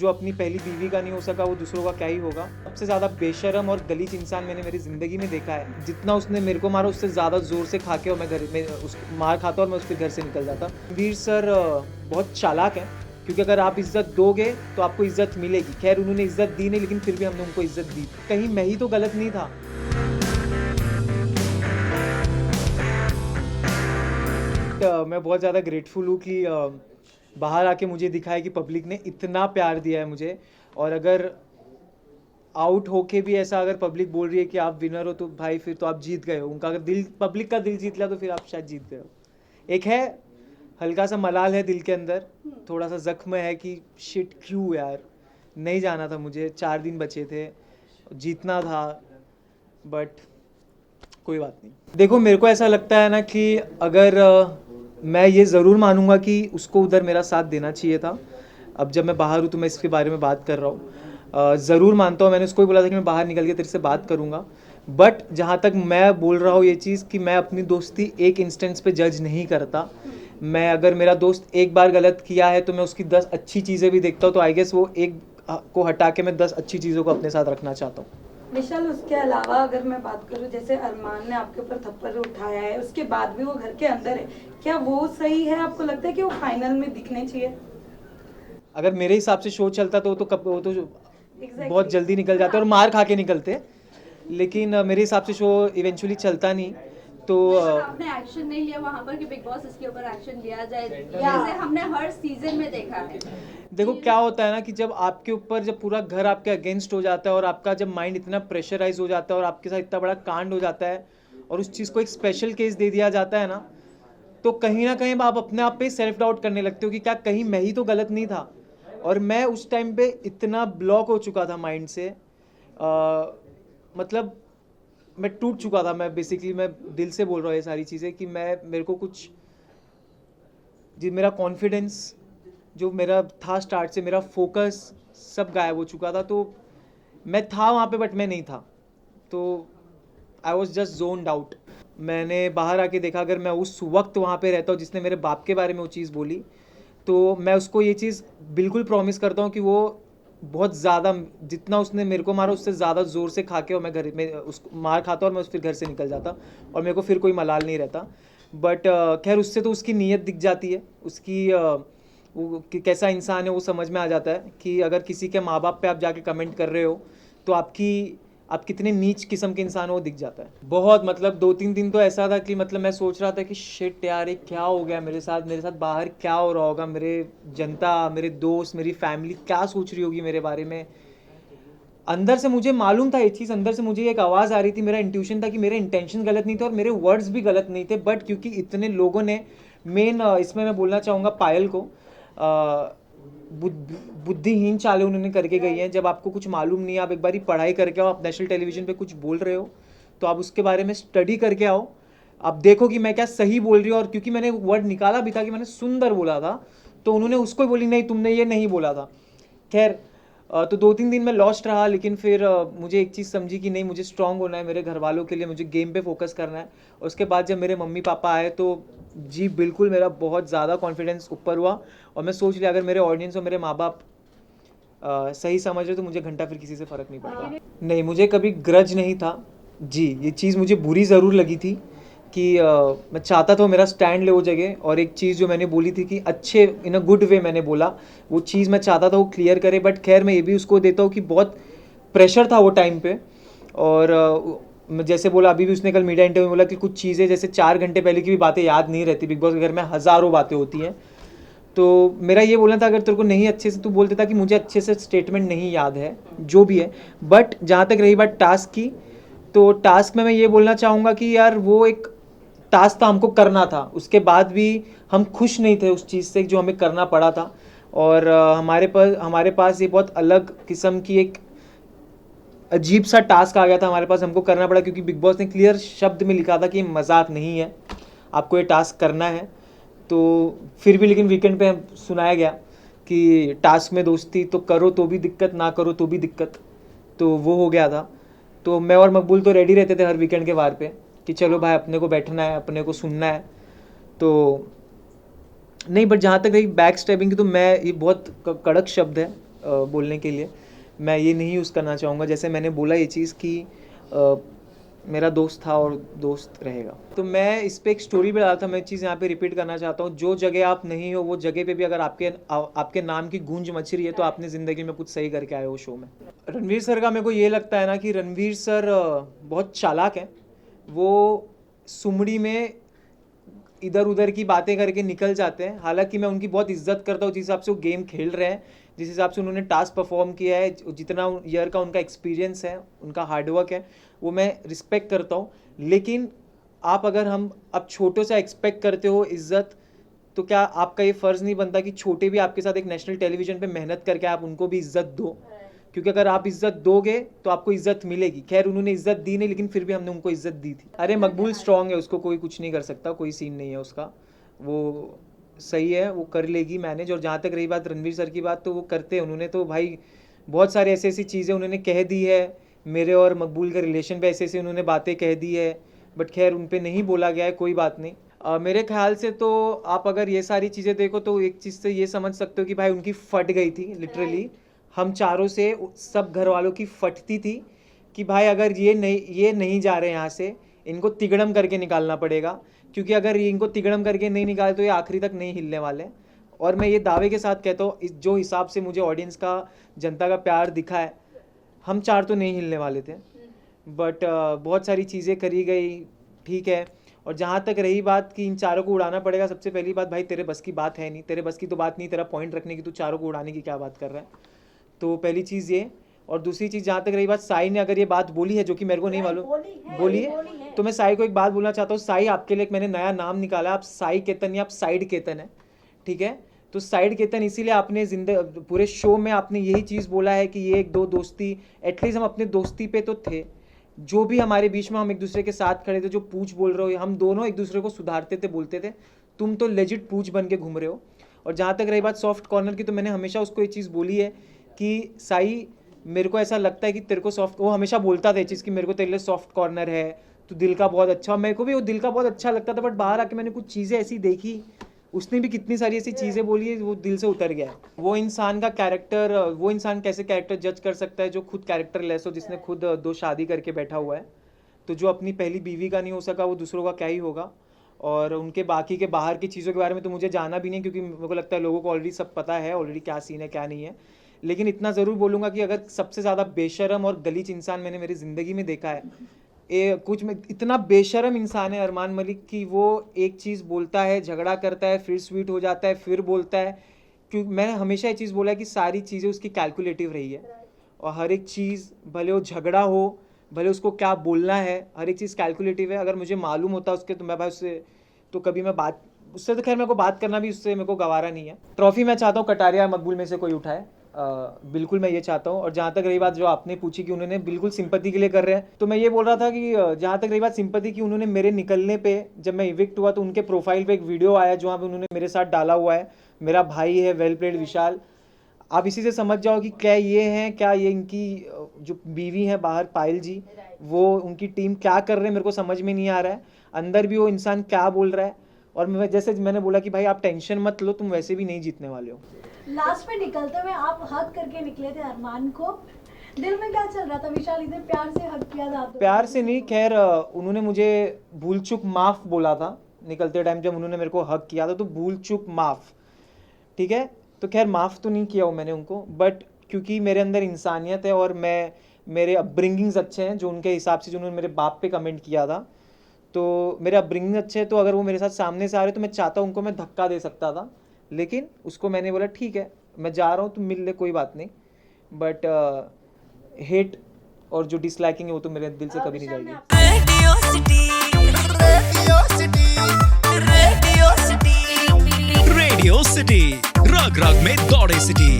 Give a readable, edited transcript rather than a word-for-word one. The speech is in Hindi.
जो अपनी पहली बीवी का नहीं हो सका वो दूसरों का क्या ही होगा। सबसे ज़्यादा बेशरम और गलीज इंसान मैंने मेरी ज़िंदगी में देखा है। जितना उसने मेरे को मारा उससे ज़्यादा ज़ोर से खा के और मैं घर में उस मार खाता और मैं उसके घर से निकल जाता। रणवीर सर बहुत चालाक हैं, क्योंकि अगर आप इज़्ज़त दोगे तो आपको इज़्ज़त मिलेगी। खैर उन्होंने इज़्ज़त दी नहीं, लेकिन फिर भी हमने उनको इज़्ज़त दी। कहीं मैं ही तो गलत नहीं था। मैं बहुत ज़्यादा ग्रेटफुल हूँ कि बाहर आके मुझे दिखा है कि पब्लिक ने इतना प्यार दिया है मुझे। और अगर आउट होके भी ऐसा अगर पब्लिक बोल रही है कि आप विनर हो, तो भाई फिर तो आप जीत गए हो। उनका अगर दिल, पब्लिक का दिल जीत लिया, तो फिर आप शायद जीत गए हो। एक है हल्का सा मलाल है दिल के अंदर, थोड़ा सा जख्म है कि शिट क्यों यार, नहीं जाना था मुझे, 4 दिन बचे थे, जीतना था, बट कोई बात नहीं। देखो मेरे को ऐसा लगता है ना कि अगर मैं ये ज़रूर मानूंगा कि उसको उधर मेरा साथ देना चाहिए था। अब जब मैं बाहर हूँ तो मैं इसके बारे में बात कर रहा हूँ। ज़रूर मानता हूँ, मैंने उसको भी बोला था कि मैं बाहर निकल के तेरे से बात करूँगा। बट जहाँ तक मैं बोल रहा हूँ ये चीज़ कि मैं अपनी दोस्ती एक इंस्टेंस पे जज नहीं करता। मैं अगर मेरा दोस्त एक बार गलत किया है तो मैं उसकी 10 अच्छी चीज़ें भी देखता हूँ, तो आई गेस वो एक को हटा के मैं 10 अच्छी चीज़ों को अपने साथ रखना चाहता हूँ। विशाल, उसके अलावा अगर मैं बात करूं, जैसे अरमान ने आपके ऊपर थप्पड़ उठाया है, उसके बाद भी वो घर के अंदर है, क्या वो सही है? आपको लगता है कि वो फाइनल में दिखने चाहिए? अगर मेरे हिसाब से शो चलता तो वो तो बहुत Exactly. जल्दी निकल जाते और मार खा के निकलते। लेकिन मेरे हिसाब से शो इवेंचुअली चलता नहीं। तो आपने एक्शन नहीं लिया वहाँ पर कि बिग बॉस इसके ऊपर एक्शन लिया जाए, जैसे हमने हर सीजन में देखा है। देखो क्या होता है ना कि जब आपके ऊपर, जब पूरा घर आपके अगेंस्ट हो जाता है और आपका जब माइंड इतना प्रेशराइज हो जाता है और आपके साथ इतना बड़ा कांड हो जाता है और उस चीज़ को एक स्पेशल केस दे दिया जाता है ना, तो कहीं ना कहीं आप अपने आप पे सेल्फ डाउट करने लगते हो कि क्या कहीं मैं ही तो गलत नहीं था। और मैं उस टाइम पे इतना ब्लॉक हो चुका था माइंड से, मतलब मैं टूट चुका था। मैं बेसिकली मैं दिल से बोल रहा हूँ ये सारी चीज़ें कि मैं, मेरे को कुछ जी, मेरा कॉन्फिडेंस जो मेरा था स्टार्ट से, मेरा फोकस सब गायब हो चुका था। तो मैं था वहाँ पे बट मैं नहीं था। तो I was just zoned out. मैंने बाहर आके देखा, अगर मैं उस वक्त वहाँ पे रहता हूँ जिसने मेरे बाप के बारे में वो चीज़ बोली, तो मैं उसको ये चीज़ बिल्कुल प्रॉमिस करता हूँ कि वो बहुत ज़्यादा, जितना उसने मेरे को मारा उससे ज़्यादा ज़ोर से खा के और मैं घर में उसको मार खाता और मैं फिर घर से निकल जाता और मेरे को फिर कोई मलाल नहीं रहता। बट खैर उससे तो उसकी नीयत दिख जाती है, उसकी वो कैसा इंसान है वो समझ में आ जाता है कि अगर किसी के माँ बाप पे आप जाके कमेंट कर रहे हो तो आप कितने नीच किस्म के इंसान हो वो दिख जाता है। बहुत, मतलब 2-3 दिन तो ऐसा था कि मतलब मैं सोच रहा था कि शिट यार ये क्या हो गया मेरे साथ बाहर क्या हो रहा होगा, मेरे जनता, मेरे दोस्त, मेरी फैमिली क्या सोच रही होगी मेरे बारे में। अंदर से मुझे मालूम था ये चीज़, अंदर से मुझे एक आवाज़ आ रही थी, मेरा इंट्यूशन था कि मेरे इंटेंशन गलत नहीं थे और मेरे वर्ड्स भी गलत नहीं थे। बट क्योंकि इतने लोगों ने, मेन इसमें मैं बोलना चाहूँगा पायल को, बुद्धिहीन चालें उन्होंने करके गई हैं। जब आपको कुछ मालूम नहीं है, आप एक बारी पढ़ाई करके आओ, आप नेशनल टेलीविज़न पे कुछ बोल रहे हो तो आप उसके बारे में स्टडी करके आओ, आप देखो कि मैं क्या सही बोल रही हूँ। और क्योंकि मैंने वर्ड निकाला भी था कि मैंने सुंदर बोला था, तो उन्होंने उसको बोली नहीं तुमने ये नहीं बोला था। खैर तो 2-3 दिन में लॉस्ट रहा, लेकिन फिर मुझे एक चीज़ समझी कि नहीं, मुझे स्ट्रांग होना है मेरे घर वालों के लिए, मुझे गेम पे फोकस करना है। और उसके बाद जब मेरे मम्मी पापा आए तो जी बिल्कुल मेरा बहुत ज़्यादा कॉन्फिडेंस ऊपर हुआ। और मैं सोच लिया अगर मेरे ऑडियंस और मेरे माँ बाप सही समझ रहे तो मुझे घंटा फिर किसी से फ़र्क नहीं पड़ता। नहीं, मुझे कभी ग्रज नहीं था जी। ये चीज़ मुझे बुरी ज़रूर लगी थी कि मैं चाहता था मेरा स्टैंड ले वो जगह, और एक चीज़ जो मैंने बोली थी कि अच्छे इन अ गुड वे मैंने बोला, वो चीज़ मैं चाहता था वो क्लियर करे। बट खैर मैं ये भी उसको देता हूँ कि बहुत प्रेशर था वो टाइम पे। और मैं जैसे बोला, अभी भी उसने कल मीडिया इंटरव्यू में बोला कि कुछ चीज़ें जैसे 4 घंटे पहले की भी बातें याद नहीं रहती। बिग बॉस के घर में हज़ारों बातें होती हैं। तो मेरा ये बोलना था, अगर तेरे को नहीं अच्छे से, तू बोल देता कि मुझे अच्छे से स्टेटमेंट नहीं याद है जो भी है। बट जहाँ तक रही बात टास्क की, तो टास्क में मैं ये बोलना चाहूँगा कि यार वो एक टास्क था, हमको करना था। उसके बाद भी हम खुश नहीं थे उस चीज़ से जो हमें करना पड़ा था। और हमारे पास ये बहुत अलग किस्म की एक अजीब सा टास्क आ गया था हमारे पास, हमको करना पड़ा क्योंकि बिग बॉस ने क्लियर शब्द में लिखा था कि ये मजाक नहीं है, आपको ये टास्क करना है। तो फिर भी लेकिन वीकेंड पे सुनाया गया कि टास्क में दोस्ती तो करो तो भी दिक्कत, ना करो तो भी दिक्कत। तो वो हो गया था। तो मैं और मकबूल तो रेडी रहते थे हर वीकेंड के वार पे कि चलो भाई अपने को बैठना है, अपने को सुनना है। तो नहीं, बट जहाँ तक रही बैक स्टैबिंग की, तो मैं, ये बहुत कड़क शब्द है बोलने के लिए, मैं ये नहीं यूज़ करना चाहूँगा। जैसे मैंने बोला ये चीज़ कि मेरा दोस्त था और दोस्त रहेगा। तो मैं इस पे एक स्टोरी भी डाला था, मैं चीज़ यहाँ पे रिपीट करना चाहता हूँ। जो जगह आप नहीं हो वो जगह पे भी अगर आपके नाम की गूंज मच रही है तो आपने ज़िंदगी में कुछ सही करके आए हो शो में। रणवीर सर का मेरे को ये लगता है ना कि रणवीर सर बहुत चालाक हैं। वो सुमड़ी में इधर उधर की बातें करके निकल जाते हैं। हालांकि मैं उनकी बहुत इज्जत करता हूँ जिस हिसाब से वो गेम खेल रहे हैं, जिस हिसाब से उन्होंने टास्क परफॉर्म किया है, जितना ईयर का उनका एक्सपीरियंस है, उनका हार्डवर्क है, वो मैं रिस्पेक्ट करता हूँ। लेकिन आप अगर हम अब छोटों से एक्सपेक्ट करते हो इज्जत, तो क्या आपका ये फ़र्ज़ नहीं बनता कि छोटे भी आपके साथ एक नेशनल टेलीविज़न पे मेहनत करके आप उनको भी इज्जत दो? क्योंकि अगर आप इज्जत दोगे तो आपको इज्जत मिलेगी। खैर उन्होंने इज्जत दी नहीं, लेकिन फिर भी हमने उनको इज्जत दी थी। अरे मकबूल स्ट्रांग है, उसको कोई कुछ नहीं कर सकता, कोई सीन नहीं है उसका, वो सही है, वो कर लेगी मैनेज। और जहाँ तक रही बात रणवीर सर की बात, तो वो करते हैं। उन्होंने तो भाई बहुत सारे ऐसी ऐसी चीज़ें उन्होंने कह दी है, मेरे और मकबूल के रिलेशन पे ऐसे ऐसे उन्होंने बातें कह दी है, बट खैर उन पे नहीं बोला गया है, कोई बात नहीं। मेरे ख्याल से तो आप अगर ये सारी चीज़ें देखो तो एक चीज़ से ये समझ सकते हो कि भाई उनकी फट गई थी लिटरली। हम चारों से सब घर वालों की फटती थी कि भाई अगर ये नहीं जा रहे यहाँ से, इनको तिगड़म करके निकालना पड़ेगा, क्योंकि अगर इनको तिगड़म करके नहीं निकाले तो ये आखिरी तक नहीं हिलने वाले। और मैं ये दावे के साथ कहता हूँ, जो हिसाब से मुझे ऑडियंस का, जनता का प्यार दिखा है, हम चार तो नहीं हिलने वाले थे। बट बहुत सारी चीज़ें करी गई, ठीक है। और जहाँ तक रही बात कि इन चारों को उड़ाना पड़ेगा, सबसे पहली बात भाई तेरे बस की बात है नहीं, तेरे बस की तो बात नहीं, तेरा पॉइंट रखने की, तू चारों को उड़ाने की क्या बात कर रहा है? तो पहली चीज़ ये। और दूसरी चीज़ जहाँ तक रही बात, साई ने अगर ये बात बोली है, जो कि मेरे को नहीं मालूम, बोली है, तो मैं साई को एक बात बोलना चाहता हूँ। साई, आपके लिए एक मैंने नया नाम निकाला, आप साई केतन या आप साइड केतन है, ठीक है? तो साइड केतन इसीलिए आपने पूरे शो में आपने यही चीज़ बोला है कि ये एक दो दोस्ती, एटलीस्ट हम अपने दोस्ती पे तो थे, जो भी हमारे बीच में हम एक दूसरे के साथ खड़े थे, जो पूछ बोल रहे हो, हम दोनों एक दूसरे को सुधारते थे, बोलते थे। तुम तो लेजिट पूछ बन के घूम रहे हो। और जहाँ तक रही बात सॉफ्ट कॉर्नर की, तो मैंने हमेशा उसको ये चीज़ बोली है कि साई, मेरे को ऐसा लगता है कि तेरे को सॉफ्ट, वो हमेशा बोलता था ये चीज़ कि मेरे को तेरे लिए सॉफ्ट कॉर्नर है, तो दिल का बहुत अच्छा। मेरे को भी वो दिल का बहुत अच्छा लगता था, बट बाहर आके मैंने कुछ चीज़ें ऐसी देखी, उसने भी कितनी सारी ऐसी चीज़ें बोली है, वो दिल से उतर गया है। वो इंसान का कैरेक्टर, वो इंसान कैसे कैरेक्टर जज कर सकता है जो खुद कैरेक्टर लेस हो, जिसने खुद 2 शादी करके बैठा हुआ है। तो जो अपनी पहली बीवी का नहीं हो सका, वो दूसरों का क्या ही होगा। और उनके बाकी के बाहर की चीज़ों के बारे में तो मुझे जाना भी नहीं, क्योंकि मेरे को लगता है लोगों को ऑलरेडी सब पता है ऑलरेडी क्या सीन है क्या नहीं है। लेकिन इतना ज़रूर बोलूँगा कि अगर सबसे ज़्यादा बेशरम और गलीच इंसान मैंने मेरी ज़िंदगी में देखा है, कुछ में इतना बेशरम इंसान है अरमान मलिक की। वो एक चीज़ बोलता है, झगड़ा करता है, फिर स्वीट हो जाता है, फिर बोलता है। क्योंकि मैंने हमेशा ये चीज़ बोला है कि सारी चीज़ें उसकी कैलकुलेटिव रही है, और हर एक चीज़, भले वो झगड़ा हो, भले उसको क्या बोलना है, हर एक चीज़ कैलकुलेटिव है। अगर मुझे मालूम होता उसके, तो मैं भाई उससे, तो कभी मैं बात उससे, तो खैर मेरे को बात करना भी उससे मेरे को गवारा नहीं है। ट्रॉफी मैं चाहता हूँ कटारिया मकबूल में से कोई उठाए, बिल्कुल मैं ये चाहता हूँ। और जहाँ तक रही बात जो आपने पूछी कि उन्होंने बिल्कुल सिंपैथी के लिए कर रहे हैं, तो मैं ये बोल रहा था कि जहाँ तक रही बात सिंपैथी की, उन्होंने मेरे निकलने पे, जब मैं इविक्ट हुआ, तो उनके प्रोफाइल पे एक वीडियो आया जहाँ पे उन्होंने मेरे साथ डाला हुआ है, मेरा भाई है वेल प्लेड विशाल। आप इसी से समझ जाओ कि क्या ये हैं, क्या ये इनकी जो बीवी हैं बाहर पायल जी, वो उनकी टीम क्या कर रहे हैं, मेरे को समझ में नहीं आ रहा है। अंदर भी वो इंसान क्या बोल रहा है। और मैं, जैसे मैंने बोला कि भाई आप टेंशन मत लो, तुम वैसे भी नहीं जीतने वाले हो। लास्ट में निकलते हुए आप हग करके निकले थे अरमान को, दिल में क्या चल रहा था? विशाल इतने प्यार से हग किया था आपको। प्यार से नहीं, खैर उन्होंने मुझे भूल चूक माफ़ बोला था निकलते टाइम, जब उन्होंने मेरे को हग किया था, तो भूल चूक माफ़, ठीक है। तो खैर माफ़ तो नहीं किया हूँ मैंने उनको, बट क्योंकि मेरे अंदर इंसानियत है और मेरे अपब्रिंगिंग्स अच्छे हैं, जो उनके हिसाब से, जो उन्होंने मेरे बाप पे कमेंट किया था, तो मेरे अपब्रिंगिंग अच्छे हैं। तो अगर वो मेरे साथ सामने से आ रहे, तो मैं चाहता हूँ उनको मैं धक्का दे सकता था, लेकिन उसको मैंने बोला ठीक है मैं जा रहा हूँ, तुम मिल ले, कोई बात नहीं। बट हेट और जो डिसलाइकिंग है वो तो मेरे दिल से कभी नहीं जाएगी। रेडियो सिटी रग रग में दौड़े सिटी।